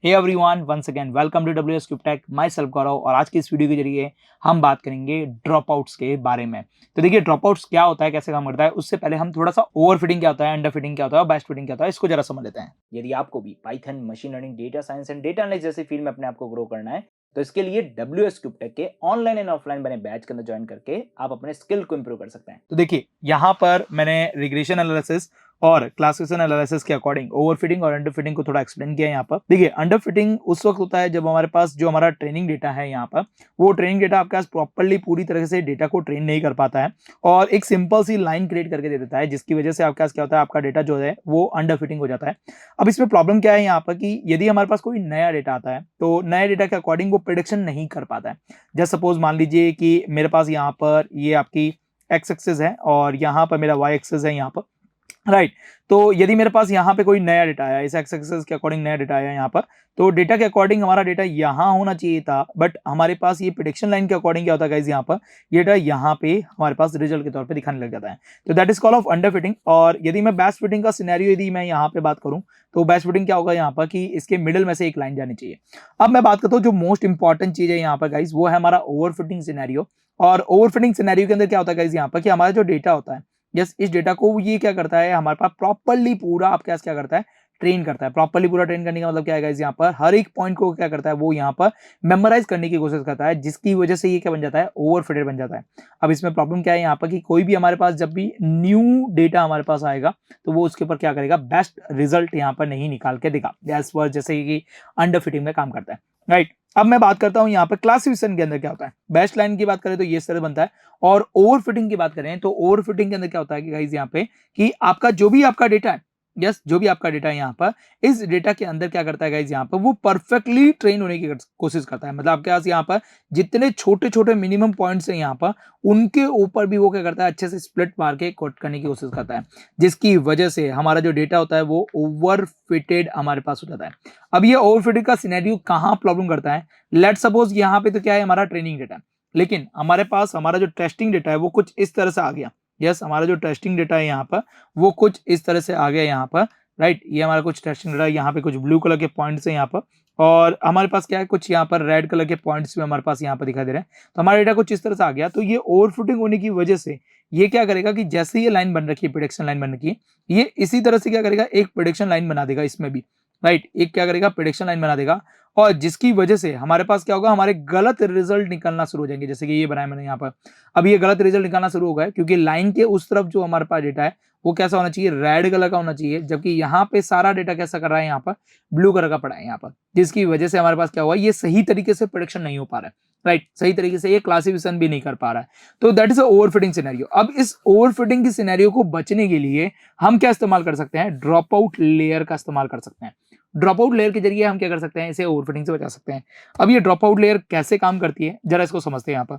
Hey everyone, once again welcome to WS Cube Tech. Myself Gaurav. और आज की इस वीडियो के जरिए हम बात करेंगे ड्रॉप आउट्स के बारे में। तो देखिए, ड्रॉप आउट्स क्या होता है, कैसे काम करता है, उससे पहले हम थोड़ा सा ओवर फिटिंग क्या होता है, अंडर फिटिंग क्या होता है और बेस्ट फिटिंग क्या होता है, इसको जरा समझ लेते हैं। यदि आपको भी Python, machine learning, data science and data analysis जैसी फील्ड में अपने आप को ग्रो करना है, तो इसके लिए डब्ल्यूएस क्यूब टेक के ऑनलाइन एंड ऑफलाइन बने बैच के अंदर ज्वाइन करके आप अपने स्किल को इंप्रूव कर सकते हैं। तो देखिए, यहाँ पर मैंने रिग्रेशन एनालिसिस और क्लासिफिकेशन एनालिसिस के अकॉर्डिंग ओवर फिटिंग और अंडर फिटिंग को थोड़ा एक्सप्लेन किया है यहाँ पर। देखिए, अंडर फिटिंग उस वक्त होता है जब हमारे पास जो हमारा ट्रेनिंग डेटा है यहाँ पर, वो ट्रेनिंग डेटा आपके पास प्रॉपर्ली पूरी तरह से डेटा को ट्रेन नहीं कर पाता है और एक सिंपल सी लाइन क्रिएट करके दे देता है, जिसकी वजह से आपके पास क्या होता है, आपका डेटा जो है वो अंडर फिटिंग हो जाता है। अब इसमें प्रॉब्लम क्या है यहाँ पर कि यदि हमारे पास कोई नया डेटा आता है तो नए डेटा के अकॉर्डिंग वो प्रिडिक्शन नहीं कर पाता है। जैसे सपोज मान लीजिए कि मेरे पास यहाँ पर ये आपकी एक्स एक्सिस है और यहाँ पर मेरा वाई एक्सिस है यहाँ पर, राइट। तो यदि मेरे पास यहाँ पे कोई नया डेटा आया, इस एक्स एक्सिस के अकॉर्डिंग नया डेटा आया यहाँ पर, तो डेटा के अकॉर्डिंग हमारा डेटा यहाँ होना चाहिए था, बट हमारे पास ये प्रेडिक्शन लाइन के अकॉर्डिंग क्या होता है गाइस, यहाँ पर ये डेटा यहाँ पे हमारे पास रिजल्ट के तौर पे दिखाने लग जाता है। तो that is call of under fitting. और यदि मैं बेस्ट फिटिंग का सिनेरियो यदि मैं यहाँ पे बात करूँ, तो बेस्ट फिटिंग क्या होगा यहाँ पर कि इसके मिडिल में से एक लाइन जानी चाहिए। अब मैं बात करता हूँ जो मोस्ट इंपॉर्टेंट चीज है यहाँ पर गाइस, वो है हमारा ओवर फिटिंग सिनेरियो। और ओवर फिटिंग सिनेरियो के अंदर क्या होता है गाइस यहाँ पर कि हमारा जो डेटा होता है, यस, इस डेटा को ये क्या करता है, हमारे पास प्रॉपर्ली पूरा आपके पास क्या करता है, ट्रेन करता है। प्रॉपर्ली पूरा ट्रेन करने का मतलब क्या है गाइस, यहाँ पर हर एक पॉइंट को क्या करता है, वो यहाँ पर मेमोराइज करने की कोशिश करता है, जिसकी वजह से ये क्या बन जाता है, ओवर फिटेड बन जाता है। अब इसमें प्रॉब्लम क्या है यहाँ पर कि कोई भी हमारे पास जब भी न्यू डेटा हमारे पास आएगा तो वो उसके ऊपर क्या करेगा, बेस्ट रिजल्ट यहाँ पर नहीं निकाल के देगा, जैसे कि अंडर फिटिंग में काम करता है, राइट। अब मैं बात करता हूं यहाँ पे क्लासिफिकेशन के अंदर क्या होता है। बेस्ट लाइन की बात करें तो ये तरह बनता है, और ओवर फिटिंग की बात करें तो ओवर फिटिंग के अंदर क्या होता है कि गाइस यहाँ पे कि आपका जो भी आपका डेटा है, यस, जो भी आपका डेटा है यहाँ पर, इस डेटा के अंदर क्या करता है गाइस, यहाँ पर वो परफेक्टली ट्रेन होने की कोशिश करता है। मतलब आपके पास यहाँ पर जितने छोटे छोटे मिनिमम पॉइंट्स हैं यहाँ पर, उनके ऊपर भी वो क्या करता है, अच्छे से स्प्लिट मार के कोट करने की कोशिश करता है, जिसकी वजह से हमारा जो डेटा होता है वो ओवर फिटेड हमारे पास हो जाता है। अब ये ओवर फिटेड का सिनेरियो कहाँ प्रॉब्लम करता है, लेट सपोज यहाँ पे तो क्या है, हमारा ट्रेनिंग डेटा, लेकिन हमारे पास हमारा जो टेस्टिंग डेटा है वो कुछ इस तरह से आ गया। यस, हमारा जो टेस्टिंग डेटा है यहाँ पर वो कुछ इस तरह से आ गया यहाँ पर, राइट। ये हमारा कुछ टेस्टिंग डेटा है, यहाँ पे कुछ ब्लू कलर के पॉइंट्स है यहाँ पर, और हमारे पास क्या है, कुछ यहाँ पर रेड कलर के पॉइंट्स भी हमारे पास यहाँ पर दिखाई दे रहे हैं। तो हमारा डेटा कुछ इस तरह से आ गया। तो ये ओवर फिटिंग होने की वजह से ये क्या करेगा कि जैसे ये लाइन बन रखी है, प्रेडिक्शन लाइन बन रखी है, ये इसी तरह से क्या करेगा, एक प्रेडिक्शन लाइन बना देगा इसमें भी, राइट। एक क्या करेगा, प्रेडिक्शन लाइन बना देगा, और जिसकी वजह से हमारे पास क्या होगा, हमारे गलत रिजल्ट निकलना शुरू हो जाएंगे। जैसे कि ये बनाया मैंने यहाँ पर, अब ये गलत रिजल्ट निकालना शुरू हो गया क्योंकि लाइन के उस तरफ जो हमारे पास डेटा है वो कैसा होना चाहिए, रेड कलर का होना चाहिए, जबकि यहाँ पे सारा डेटा कैसा कर रहा है, यहाँ पर ब्लू कलर का पड़ा है यहाँ पर, जिसकी वजह से हमारे पास क्या हुआ, ये सही तरीके से प्रेडिक्शन नहीं हो पा रहा है, राइट। सही तरीके से ये क्लासिफिकेशन भी नहीं कर पा रहा है। तो that is over fitting scenario. अब इस ओवर फिटिंग की सिनेरियो को बचने के लिए हम क्या इस्तेमाल कर सकते हैं, ड्रॉप आउट लेयर का इस्तेमाल कर सकते हैं। ड्रॉप आउट लेयर के जरिए हम क्या कर सकते हैं, इसे ओवर फिटिंग से बचा सकते हैं। अब ये ड्रॉप आउट लेयर कैसे काम करती है, जरा इसको समझते हैं। यहाँ पर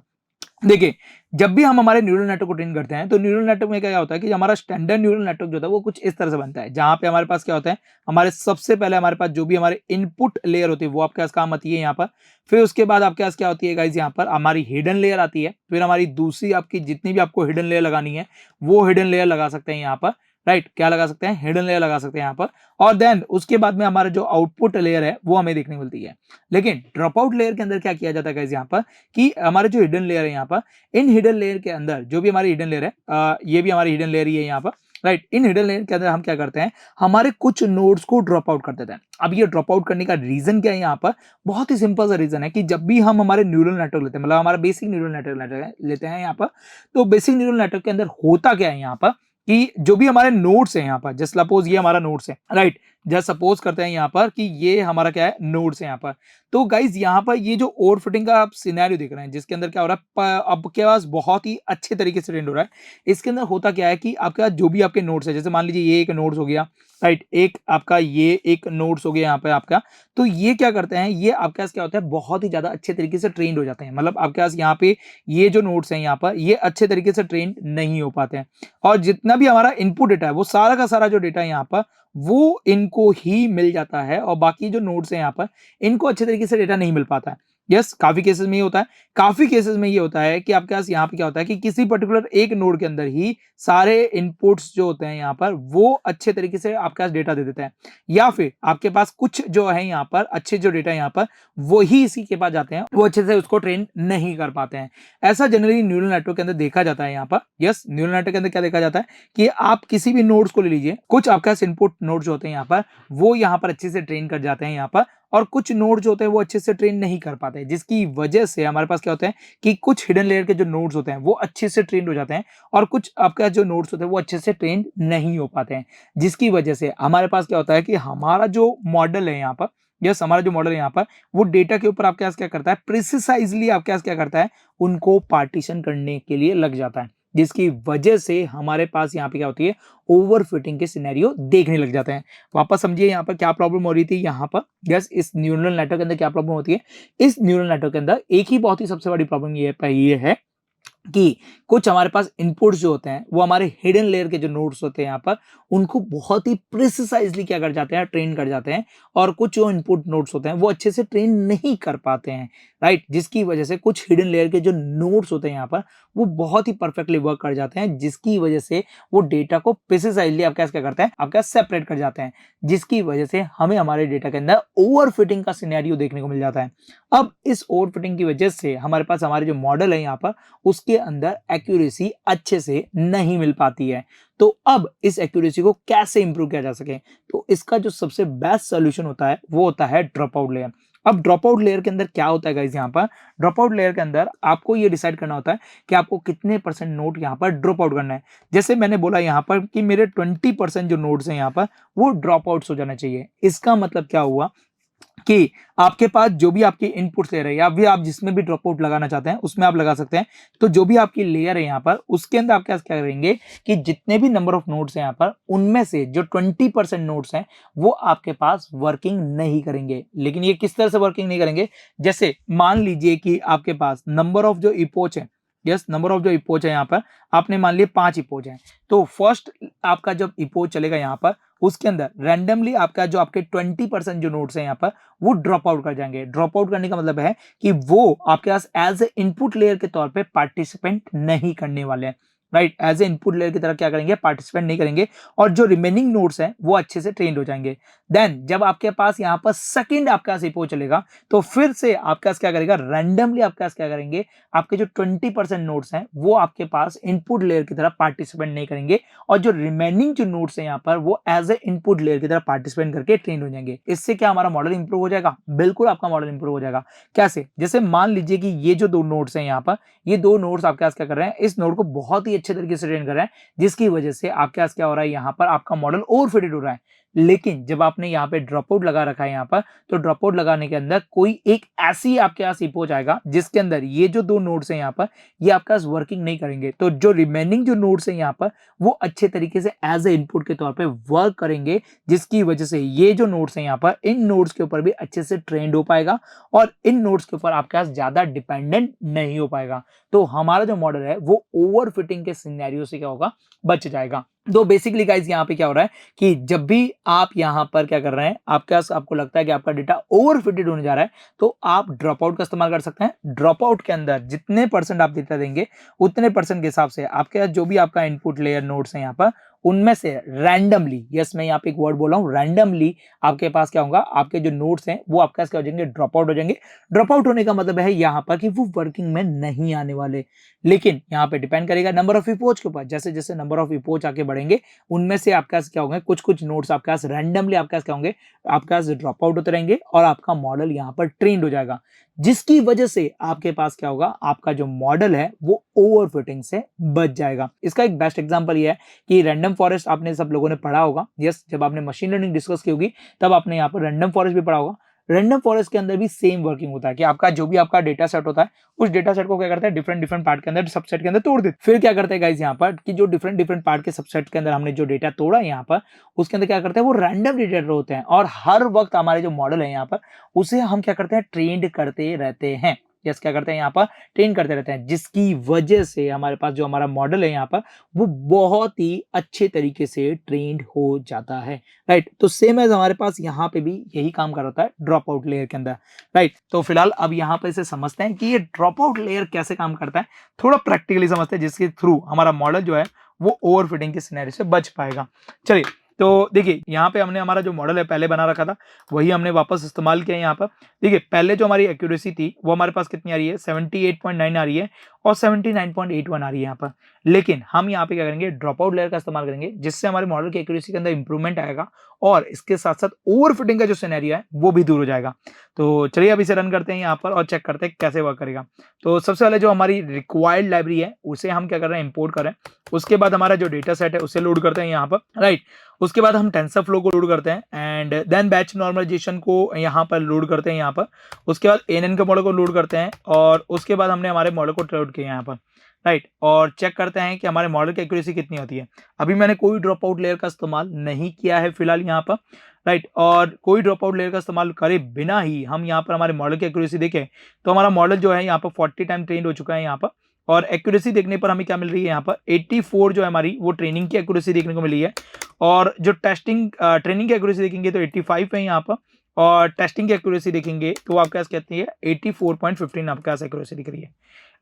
देखिए, जब भी हम हमारे न्यूरल नेटवर्क को ट्रेन करते हैं तो न्यूरल नेटवर्क में क्या होता है कि हमारा स्टैंडर्ड न्यूरल नेटवर्क जो होता है वो कुछ इस तरह से बनता है, जहां पे हमारे पास क्या होता है, हमारे सबसे पहले हमारे पास जो भी हमारे इनपुट लेयर होती है वो आपके पास काम आती है यहाँ पर। फिर उसके बाद आपके पास क्या होती है गाइस, यहाँ पर हमारी हिडन लेयर आती है। फिर हमारी दूसरी आपकी जितनी भी आपको हिडन लेयर लगानी है वो हिडन लेयर लगा सकते हैं यहाँ पर, राइट। क्या लगा सकते हैं, हिडन लेयर लगा सकते हैं यहाँ पर। और देन उसके बाद में हमारा जो आउटपुट लेयर है वो हमें देखने मिलती है। लेकिन ड्रॉप आउट लेयर के अंदर क्या किया जाता है गाइस, यहाँ पर कि हमारे जो हिडन लेयर है यहाँ पर, इन हिडन लेयर के अंदर जो भी हमारी हिडन लेयर है, ये भी हमारी हिडन लेयर ही है यहाँ पर, राइट। इन हिडन लेयर के अंदर हम क्या करते हैं, हमारे कुछ नोड्स को ड्रॉप आउट कर देते हैं। अब ये ड्रॉप आउट करने का रीजन क्या है, यहाँ पर बहुत ही सिंपल सा रीजन है कि जब भी हम हमारे न्यूरल नेटवर्क लेते हैं, मतलब हमारा बेसिक न्यूरल नेटवर्क लेते हैं यहाँ पर, तो बेसिक न्यूरल नेटवर्क के अंदर होता क्या है यहाँ पर कि जो भी हमारे नोड्स हैं यहाँ पर, जस्ट सपोज ये हमारा नोड्स है, राइट। जस्ट सपोज करते हैं यहाँ पर कि ये हमारा क्या है, नोड्स है यहाँ पर। तो गाइज यहाँ पर ये जो ओवर फिटिंग का आप सिनेरियो देख रहे हैं, जिसके अंदर क्या हो रहा है, आपके पास बहुत ही अच्छे तरीके से ट्रेंड हो रहा है। इसके अंदर होता क्या है कि आपके पास जो भी आपके नोड्स है, जैसे मान लीजिए ये एक नोड्स हो गया, राइट, एक आपका ये एक नोड्स हो गया यहाँ पे आपका। तो ये क्या करते हैं, ये आपके पास क्या होता है, बहुत ही ज्यादा अच्छे तरीके से ट्रेंड हो जाते हैं। मतलब आपके पास यहाँ पे ये जो नोड्स हैं यहाँ पर, ये अच्छे तरीके से ट्रेंड नहीं हो पाते हैं, और जितना भी हमारा इनपुट डेटा है वो सारा का सारा जो डेटा है यहाँ पर वो इनको ही मिल जाता है, और बाकी जो नोड्स हैं यहाँ पर इनको अच्छे तरीके से डेटा नहीं मिल पाता है। यस, काफ़ी केसेज़ में ये होता है। काफ़ी केसेज़ में ये होता है कि आपके पास यहाँ पे क्या होता है कि किसी पर्टिकुलर एक नोड के अंदर ही सारे इनपुट्स जो होते हैं यहाँ पर, वो अच्छे तरीके से आपके पास डेटा दे देता है। या फिर आपके पास कुछ जो है यहाँ पर अच्छे जो डेटा है यहाँ पर, वो ही इसी के पास जाते हैं, वो अच्छे से उसको ट्रेन नहीं कर पाते हैं। ऐसा जनरली न्यूरल नेटवर्क के अंदर देखा जाता है यहाँ पर। यस, न्यूरल नेटवर्क के अंदर क्या देखा जाता है कि आप किसी भी नोड्स को ले लीजिए, कुछ आपके पास इनपुट नोड्स होते हैं यहाँ पर, वो यहाँ पर अच्छे से ट्रेन कर जाते हैं यहाँ पर, और कुछ नोड जो होते हैं वो अच्छे से ट्रेन नहीं कर पाते, जिसकी वजह से हमारे पास क्या होता है कि कुछ हिडन लेयर के जो नोड्स होते हैं वो अच्छे से ट्रेंड हो जाते हैं, और कुछ आपका जो नोड्स होते हैं वो अच्छे से ट्रेंड नहीं हो पाते हैं, जिसकी वजह से हमारे पास क्या होता है कि हमारा जो मॉडल है यहाँ पर, यस, हमारा जो मॉडल है यहाँ पर, वो डेटा के ऊपर आपके पास क्या करता है, प्रिसाइजली आपके पास क्या करता है, उनको पार्टीशन करने के लिए लग जाता है, जिसकी वजह से हमारे पास यहाँ पे क्या होती है, ओवरफिटिंग के सिनेरियो देखने लग जाते हैं। वापस समझिए यहाँ पर क्या प्रॉब्लम हो रही थी यहाँ पर। यस, इस न्यूरल नेटवर्क के अंदर क्या प्रॉब्लम होती है, इस न्यूरल नेटवर्क के अंदर एक ही बहुत ही सबसे बड़ी प्रॉब्लम ये है कि कुछ हमारे पास इनपुट्स जो होते हैं वो हमारे हिडन लेयर के जो नोड्स होते हैं यहाँ पर, उनको बहुत ही प्रिसाइजली क्या कर जाते हैं, ट्रेन कर जाते हैं, और कुछ जो इनपुट नोड्स होते हैं वो अच्छे से ट्रेन नहीं कर पाते हैं, राइट, जिसकी वजह से कुछ हिडन लेयर के जो नोड्स होते हैं यहाँ पर, वो बहुत ही परफेक्टली वर्क कर जाते हैं, जिसकी वजह से वो डेटा को प्रिसाइजली आपके क्या करते हैं, आपके सेपरेट कर जाते हैं, जिसकी वजह से हमें हमारे डेटा के अंदर ओवरफिटिंग का सिनेरियो देखने को मिल जाता है। अब इस ओवरफिटिंग की वजह से हमारे पास हमारे जो मॉडल है यहाँ पर, उसके अंदर एक्यूरेसी अच्छे से नहीं मिल पाती है। तो अब इस एक्यूरेसी को कैसे इंप्रूव किया जा सके, तो इसका जो सबसे बेस्ट सोल्यूशन होता है वो होता है ड्रॉप आउट लेयर। अब ड्रॉप आउट लेयर के अंदर क्या होता है गाइस, यहाँ पर ड्रॉप आउट लेयर के अंदर आपको ये डिसाइड करना होता है कि आपको कितने परसेंट नोट यहाँ पर ड्रॉप आउट करना है। जैसे मैंने बोला यहाँ पर कि मेरे 20% जो नोट्स हैं यहाँ पर, वो ड्रॉप आउट्स हो जाना चाहिए। इसका मतलब क्या हुआ कि आपके पास जो भी आपकी इनपुट्स ले रहे हैं, या भी आप जिसमें भी ड्रॉप आउट लगाना चाहते हैं उसमें आप लगा सकते हैं। तो जो भी आपकी लेयर है यहाँ पर, उसके अंदर आप क्या करेंगे कि जितने भी नंबर ऑफ नोड्स हैं यहाँ पर, उनमें से जो 20% नोड्स हैं वो आपके पास वर्किंग नहीं करेंगे। लेकिन ये किस तरह से वर्किंग नहीं करेंगे, जैसे मान लीजिए कि आपके पास नंबर ऑफ जो इपोच है, यस, नंबर ऑफ जो इपोच है यहाँ पर, आपने मान लिए 5 इपोच है, तो फर्स्ट आपका जब इपोच चलेगा यहाँ पर, उसके अंदर रैंडमली आपका जो आपके 20% जो नोड्स हैं यहाँ पर, वो ड्रॉप आउट कर जाएंगे। ड्रॉप आउट करने का मतलब है कि वो आपके पास एज ए इनपुट लेयर के तौर पे पार्टिसिपेंट नहीं करने वाले हैं, right, as a input layer की तरह क्या करेंगे, पार्टिसिपेंट नहीं करेंगे, और जो रिमेनिंग नोड्स हैं वो अच्छे से ट्रेंड हो जाएंगे। देन जब आपके पास यहाँ पर सेकंड आपके पास इपो चलेगा, तो फिर से आपके पास क्या करेगा, रैंडमली आपके पास क्या करेंगे, आपके जो 20% नोड्स हैं वो आपके पास इनपुट लेयर की तरह पार्टिसिपेंट नहीं करेंगे, और जो रिमेनिंग जो नोड्स हैं यहाँ पर, वो एज ए इनपुट लेयर की तरह पार्टिसिपेंट करके ट्रेंड हो जाएंगे। इससे क्या हमारा मॉडल इंप्रूव हो जाएगा, बिल्कुल आपका मॉडल इंप्रूव हो जाएगा। कैसे, जैसे मान लीजिए कि ये जो 2 नोड्स हैं यहाँ पर, ये 2 नोड्स आपके पास क्या कर रहे हैं, इस नोड को बहुत ही अच्छे तरीके से ट्रेन कर रहे हैं, जिसकी वजह से आपके पास क्या हो रहा है, यहाँ पर आपका मॉडल ओवरफिटेड हो रहा है। लेकिन जब आपने यहाँ पे ड्रॉप आउट लगा रखा है यहाँ पर, तो ड्रॉप आउट लगाने के अंदर कोई एक ऐसी आपके पास इपोच आएगा जिसके अंदर ये जो 2 नोड्स हैं यहाँ पर, ये आपके पास वर्किंग नहीं करेंगे। तो जो रिमेनिंग जो नोड्स हैं यहाँ पर, वो अच्छे तरीके से एज ए इनपुट के तौर पे वर्क करेंगे, जिसकी वजह से ये जो नोड्स हैं यहाँ पर, इन नोड्स के ऊपर भी अच्छे से ट्रेंड हो पाएगा, और इन नोड्स के ऊपर आपके पास ज्यादा डिपेंडेंट नहीं हो पाएगा। तो हमारा जो मॉडल है वो ओवरफिटिंग के सिनेरियो से क्या होगा, बच जाएगा। तो बेसिकली गाइस यहाँ पे क्या हो रहा है कि जब भी आप यहाँ पर क्या कर रहे हैं, आपको लगता है कि आपका डेटा ओवरफिटेड होने जा रहा है, तो आप ड्रॉप आउट का इस्तेमाल कर सकते हैं। ड्रॉप आउट के अंदर जितने परसेंट आप डेटा देंगे, उतने परसेंट के हिसाब से आपके पास जो भी आपका इनपुट लेयर नोड्स है यहाँ पर, उनमें से रैंडमली, यस, मैं यहाँ पे एक वर्ड बोल रहा हूँ, रैंडमली आपके पास क्या होगा, आपके जो नोड्स हैं वो आपके पास क्या हो जाएंगे, ड्रॉप आउट हो जाएंगे। ड्रॉप आउट होने का मतलब है यहाँ पर कि वो वर्किंग में नहीं आने वाले। लेकिन यहाँ पे डिपेंड करेगा नंबर ऑफ इपोच के ऊपर। जैसे जैसे नंबर ऑफ इपोच आगे बढ़ेंगे, उनमें से आपके पास क्या होंगे, कुछ कुछ नोड्स आपके पास रैंडमली आपके पास क्या होंगे, आपके पास ड्रॉप आउट होते रहेंगे, और आपका मॉडल यहाँ पर ट्रेंड हो जाएगा, जिसकी वजह से आपके पास क्या होगा, आपका जो मॉडल है वो ओवरफिटिंग से बच जाएगा। इसका एक बेस्ट एग्जांपल ये है कि रैंडम फॉरेस्ट आपने सब लोगों ने पढ़ा होगा। यस, जब आपने मशीन लर्निंग डिस्कस की होगी, तब आपने यहाँ पर रैंडम फॉरेस्ट भी पढ़ा होगा। रैंडम फॉरेस्ट के अंदर भी सेम वर्किंग होता है कि आपका जो भी आपका डेटा सेट होता है, उस डेटा सेट को क्या करता है, डिफरेंट डिफरेंट पार्ट के अंदर, सबसेट के अंदर तोड़ देते। फिर क्या करते हैं गाइस यहाँ पर कि जो डिफरेंट डिफरेंट पार्ट के सबसेट के अंदर हमने जो डेटा तोड़ा है यहाँ पर, उसके अंदर क्या करते हैं, वो रैंडम डेटा होते हैं, और हर वक्त हमारे जो मॉडल है यहाँ पर, उसे हम क्या करते हैं, ट्रेंड करते रहते हैं। यस क्या करते हैं यहाँ पर ट्रेन करते रहते हैं, जिसकी वजह से हमारे पास जो हमारा मॉडल है यहाँ पर वो बहुत ही अच्छे तरीके से ट्रेंड हो जाता है, राइट। तो सेम एज हमारे पास यहाँ पे भी यही काम कर रहा है ड्रॉप आउट लेयर के अंदर, राइट। तो फिलहाल अब यहाँ पे इसे समझते हैं कि ये ड्रॉप आउट लेयर कैसे काम करता है, थोड़ा प्रैक्टिकली समझते हैं, जिसके थ्रू हमारा मॉडल जो है वो ओवरफिटिंग के सिनेरियो से बच पाएगा। चलिए, तो देखिए यहाँ पे हमने हमारा जो मॉडल है पहले बना रखा था, वही हमने वापस इस्तेमाल किया यहाँ पर। देखिए पहले जो हमारी एक्यूरेसी थी वो हमारे पास कितनी आ रही है, 78.9 आ रही है और 79.81 आ रही है यहाँ पर। लेकिन हम यहाँ पे क्या करेंगे, ड्रॉप आउट लेयर का इस्तेमाल करेंगे, जिससे हमारे मॉडल की एक्यूरेसी के अंदर इंप्रूवमेंट आएगा और इसके साथ साथ ओवरफिटिंग का जो सिनेरियो है वो भी दूर हो जाएगा। तो चलिए अब इसे रन करते हैं यहाँ पर और चेक करते हैं कैसे वर्क करेगा। तो सबसे पहले जो हमारी रिक्वायर्ड लाइब्रेरी है उसे हम क्या कर रहे हैं, इंपोर्ट कर रहे हैं। उसके बाद हमारा जो डेटा सेट है उसे लोड करते हैं यहाँ पर, राइट। उसके बाद हम टेंसरफ्लो को लोड करते हैं एंड देन बैच नॉर्मलाइजेशन को यहाँ पर लोड करते हैं यहाँ पर। उसके बाद एएनएन के मॉडल को लोड करते हैं और उसके बाद हमने हमारे मॉडल को लोड किया यहाँ पर, राइट। और चेक करते हैं कि हमारे मॉडल की एक्यूरेसी कितनी होती है। अभी मैंने कोई ड्रॉप आउट लेयर का इस्तेमाल नहीं किया है फिलहाल यहाँ पर, राइट। और कोई ड्रॉप आउट लेयर का इस्तेमाल करे बिना ही हम यहाँ पर हमारे मॉडल की एक्यूरेसी देखें तो हमारा मॉडल जो है यहाँ पर 40 टाइम ट्रेंड हो चुका है यहाँ पर। और एक्यूरेसी देखने पर हमें क्या मिल रही है यहाँ पर 84 जो है हमारी वो ट्रेनिंग की एक्यूरेसी देखने को मिली है। और जो टेस्टिंग ट्रेनिंग की एक्यूरेसी देखेंगे तो 85 है यहाँ पर, और टेस्टिंग की एक्यूरेसी देखेंगे तो आपके पास कहती है 84.15 आपके पास एक्यूरेसी दिख रही है,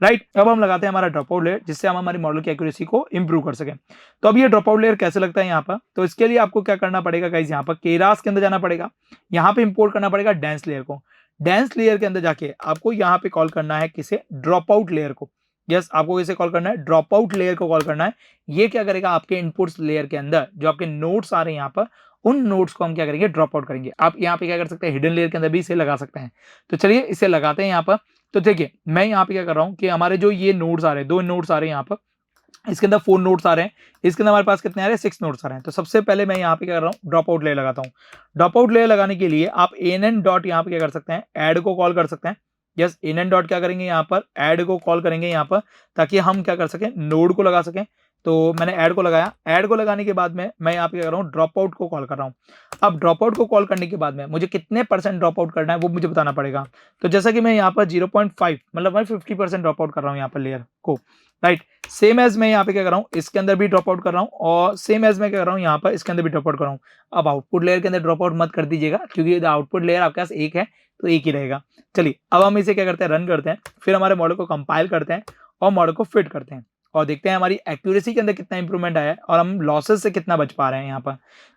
राइट। अब हम लगाते हैं हमारा ड्रॉप आउट लेयर, जिससे हम हमारी मॉडल की एक्यूरेसी को इंप्रूव कर सकें। तो अब ये ड्रॉप आउट लेयर कैसे लगता है यहाँ पर, तो इसके लिए आपको क्या करना पड़ेगा गाइस, यहाँ पर केरास के अंदर जाना पड़ेगा, यहाँ पे इंपोर्ट करना पड़ेगा डेंस लेयर को। डेंस लेयर के अंदर जाके आपको यहाँ पे कॉल करना है किसे, ड्रॉप आउट लेयर को। यस आपको इसे कॉल करना है, ड्रॉप आउट लेयर को कॉल करना है। ये क्या करेगा, आपके इनपुट्स लेयर के अंदर जो आपके नोट्स आ रहे हैं यहाँ पर, उन नोट्स को हम क्या करेंगे, ड्रॉप आउट करेंगे। आप यहाँ पे क्या कर सकते हैं, हिडन लेयर के अंदर भी इसे लगा सकते हैं। तो चलिए इसे लगाते हैं यहाँ पर। तो देखिए मैं यहाँ पे क्या कर रहा हूँ कि हमारे जो ये नोट्स आ रहे हैं, 2 नोट्स आ रहे हैं यहाँ पर, इसके अंदर 4 नोट्स आ रहे हैं, इसके अंदर हमारे पास कितने आ रहे हैं, 6 नोट्स आ रहे हैं। तो सबसे पहले मैं यहाँ पे क्या कर रहा हूँ, ड्रॉप आउट लेयर लगाता हूँ। ड्रॉप आउट लेयर लगाने के लिए आप एनएन डॉट यहाँ पे क्या कर सकते हैं, ऐड को कॉल कर सकते हैं। यस एनएन डॉट क्या करेंगे, यहाँ पर ऐड को कॉल करेंगे यहाँ पर, ताकि हम क्या कर सकें, नोड को लगा सकें। तो मैंने ऐड को लगाया, ऐड को लगाने के बाद में मैं यहाँ पे क्या कर रहा हूँ, ड्रॉप आउट को कॉल कर रहा हूँ। अब ड्रॉप आउट को कॉल करने के बाद में मुझे कितने % ड्रॉप आउट करना है वो मुझे बताना पड़ेगा। तो जैसा कि मैं यहाँ पर 0.5 मतलब मैं 50% ड्रॉप आउट कर रहा हूँ यहाँ पर लेयर को, राइट। सेम एज मैं यहाँ पे क्या कर रहा हूँ, इसके अंदर भी ड्रॉप आउट कर रहा हूँ और सेम एज मैं क्या कर रहा हूँ, यहाँ पर इसके अंदर भी ड्रॉप आउट कर रहा हूँ। अब आउटपुट लेयर के अंदर ड्रॉप आउट मत कर दीजिएगा, क्योंकि आउटपुट लेयर आपके पास एक है तो एक ही रहेगा। चलिए अब हम इसे क्या करते हैं, रन करते हैं, फिर हमारे मॉडल को कंपाइल करते हैं और मॉडल को फिट करते हैं और देखते हैं हमारी एक्यूरेसी के अंदर कितना इंप्रूवमेंट आया है और हम लॉसेस से कितना बच पा रहे हैं यहाँ पर।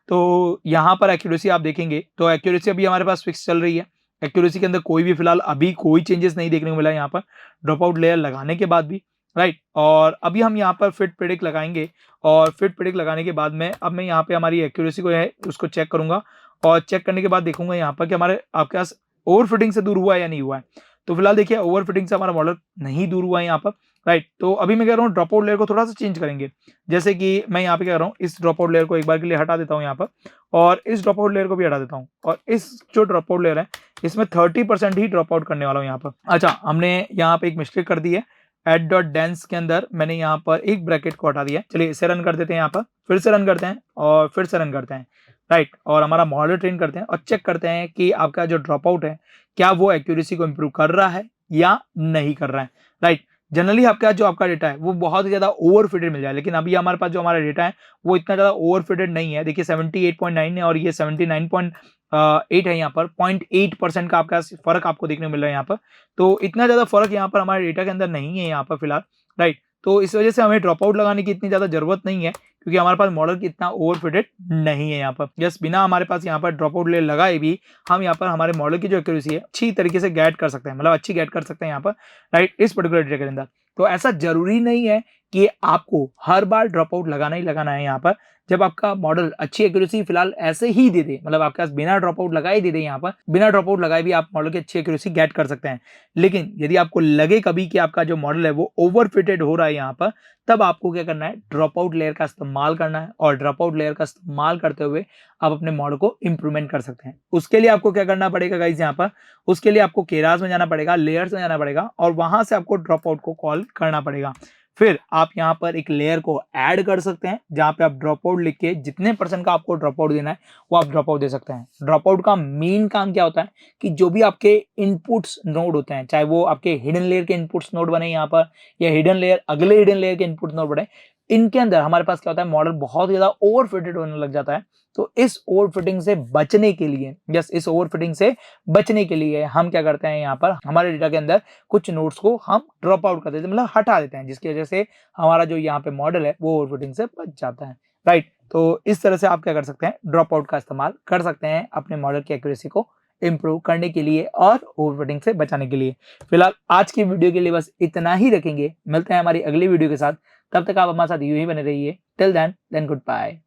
तो यहाँ पर एक्यूरेसी आप देखेंगे तो एक्यूरेसी अभी हमारे पास फिक्स चल रही है। एक्यूरेसी के अंदर कोई भी फिलहाल अभी कोई चेंजेस नहीं देखने को मिला है यहाँ पर ड्रॉप आउट लेयर लगाने के बाद भी, राइट। और अभी हम यहाँ पर फिट प्रेडिक्ट लगाएंगे और फिट प्रेडिक्ट लगाने के बाद में अब मैं यहाँ पे हमारी एक्यूरेसी को है उसको चेक करूंगा और चेक करने के बाद देखूंगा यहाँ पर कि हमारे आपके पास ओवर फिटिंग से दूर हुआ है या नहीं हुआ है। तो फिलहाल देखिए ओवर फिटिंग से हमारा मॉडल नहीं दूर हुआ है यहाँ पर, राइट। तो अभी मैं कह रहा हूँ ड्रॉप आउट लेयर को थोड़ा सा चेंज करेंगे, जैसे कि मैं यहाँ पे कह रहा हूँ इस ड्रॉप आउट लेयर को एक बार के लिए हटा देता हूँ यहाँ पर और इस ड्रॉप आउट लेयर को भी हटा देता हूँ और इस जो ड्रॉप आउट लेयर है इसमें 30% ही ड्रॉप आउट करने वाला हूँ यहाँ पर। अच्छा हमने यहाँ पे एक मिस्टेक कर दी है, एड डॉट डेंस के अंदर मैंने यहाँ पर एक ब्रैकेट को हटा दिया। चलिए इसे रन कर देते हैं, यहाँ पर फिर से रन करते हैं और फिर से रन करते हैं, राइट। और हमारा मॉडल ट्रेन करते हैं और चेक करते हैं कि आपका जो ड्रॉप आउट है क्या वो एक्यूरेसी को इंप्रूव कर रहा है या नहीं कर रहा है, राइट। जनरली आपका जो आपका डेटा है वो बहुत ही ज्यादा ओवर फिटेड मिल जाए, लेकिन अभी हमारे पास जो हमारा डेटा है वो इतना ज्यादा ओवर फिटेड नहीं है। देखिए 78.9 है और ये 79.8 है, यहाँ पर 0.8% का आपका फर्क आपको देखने को मिल रहा है यहाँ पर। तो इतना ज्यादा फर्क यहाँ पर हमारे डेटा के अंदर नहीं है यहाँ पर फिलहाल, राइट। तो इस वजह से हमें ड्रॉप आउट लगाने की इतनी ज्यादा जरूरत नहीं है, क्योंकि हमारे पास मॉडल की इतना ओवर फिटेड नहीं है यहाँ पर। जस्ट बिना हमारे पास यहाँ पर ड्रॉप आउट लेयर लगाए भी हम यहाँ पर हमारे मॉडल की जो एक्यूरेसी है अच्छी तरीके से गेट कर सकते हैं, मतलब अच्छी गेट कर सकते हैं यहाँ पर, राइट, इस पर्टिकुलर डेटा के अंदर। तो ऐसा जरूरी नहीं है कि आपको हर बार ड्रॉप आउट लगाना ही लगाना है यहाँ पर। जब आपका मॉडल अच्छी एक्यूरेसी फिलहाल ऐसे ही दे दे, मतलब आपके पास बिना ड्रॉप आउट लगाए दे दे, यहाँ पर बिना ड्रॉप आउट लगाए भी आप मॉडल की अच्छी एक्यूरेसी गेट कर सकते हैं। लेकिन यदि आपको लगे कभी कि आपका जो मॉडल है वो ओवर फिटेड हो रहा है यहाँ पर, तब आपको क्या करना है, ड्रॉप आउट लेयर का इस्तेमाल करना है और ड्रॉप आउट लेयर का इस्तेमाल करते हुए आप अपने मॉडल को इंप्रूवमेंट कर सकते हैं। उसके लिए आपको क्या करना पड़ेगा गाइस, यहाँ पर उसके लिए आपको केरास में जाना पड़ेगा, लेयर्स में जाना पड़ेगा और वहां से आपको ड्रॉप आउट को कॉल करना पड़ेगा। फिर आप यहाँ पर एक लेयर को ऐड कर सकते हैं जहाँ पे आप ड्रॉप आउट लिख के जितने % का आपको ड्रॉप आउट देना है वो आप ड्रॉप आउट दे सकते हैं। ड्रॉप आउट का मेन काम क्या होता है कि जो भी आपके इनपुट्स नोड होते हैं, चाहे वो आपके हिडन लेयर के इनपुट्स नोड बने यहाँ पर या हिडन लेयर अगले हिडन लेयर के इनपुट नोड बने, इनके अंदर हमारे पास क्या होता है, मॉडल बहुत ज्यादा ओवरफिटेड होने लग जाता है। तो इस ओवरफिटिंग से बचने के लिए, इस ओवरफिटिंग से बचने के लिए हम क्या करते हैं, यहाँ पर हमारे डेटा के अंदर कुछ नोड्स को हम ड्रॉप आउट कर देते हैं, मतलब हटा देते हैं, जिसकी वजह से हमारा जो यहाँ पे मॉडल है वो ओवरफिटिंग से बच जाता है। राइट, तो इस तरह से आप क्या कर सकते हैं, ड्रॉप आउट का इस्तेमाल कर सकते हैं अपने मॉडल की एक्यूरेसी को इंप्रूव करने के लिए और ओवरफिटिंग से बचाने के लिए। फिलहाल आज की वीडियो के लिए बस इतना ही रखेंगे, मिलते हैं हमारी अगली वीडियो के साथ। तब तक आप हमारे साथ यूं ही बने रहिए। Till then good bye.